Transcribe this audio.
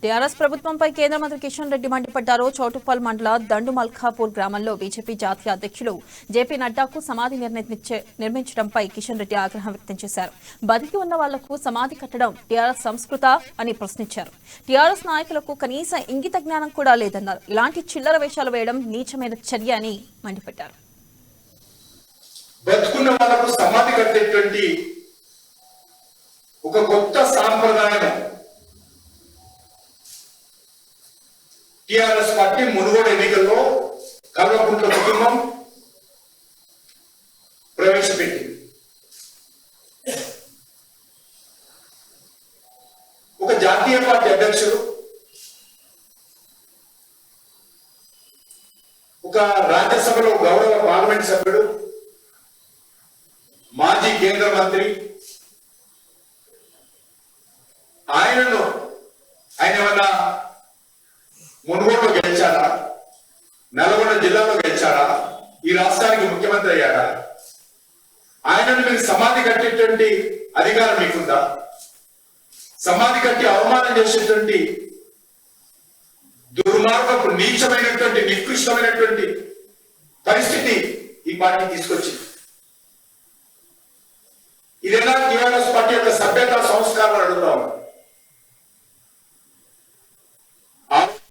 TRS ప్రభుత్వంపై కేంద్ర మంత్రి కిషన్ రెడ్డి మండిపడ్డారు. చౌటుప్పల్ మండల దండుమల్కాపూర్ గ్రామంలో బీజేపీ జాతీయ అధ్యక్షులు జేపీ నడ్డాకు సమాధి నిర్మించడంపై కిషన్ రెడ్డి ఆగ్రహం వ్యక్తం చేశారు. బతికి ఉన్న వాళ్లకు సమాధి కట్టడం టీఆర్ఎస్ సంస్కృత అని ప్రశ్నించారు. టీఆర్ఎస్ నాయకులకు కనీస ఇంగిత జ్ఞానం కూడా లేదన్నారు. ఇలాంటి చిల్లర వేషాలు వేయడం నీచమైన చర్య అని మండిపడ్డారు. బతుకున్న వాళ్లకు సమాధి కట్టేటువంటి ఒక కొత్త సాంప్రదాయం టిఆర్ఎస్ పార్టీ మునుగోడు ఎన్నికల్లో కల్వకుంట్ల కుటుంబం ప్రవేశపెట్టింది. ఒక జాతీయ పార్టీ అధ్యక్షుడు, ఒక రాజ్యసభలో గౌరవ పార్లమెంట్ సభ్యుడు, మాజీ కేంద్ర మంత్రి, ఆయన ఏమన్నా మునుగోడులో గెలిచాడా, నల్గొండ జిల్లాలో గెలిచాడా, ఈ రాష్ట్రానికి ముఖ్యమంత్రి అయ్యాడా? ఆయనను మీరు సమాధి కట్టేటువంటి అధికారం మీకుందా? సమాధి కట్టి అవమానం చేసేటువంటి దుర్మార్గపు నీచమైనటువంటి నికృష్టమైనటువంటి పరిస్థితి ఈ పార్టీ తీసుకొచ్చింది. ఇదేనా టీఆర్ఎస్ పార్టీ యొక్క సభ్యత సంస్కారాలు అడుగుతా ఉన్నారు.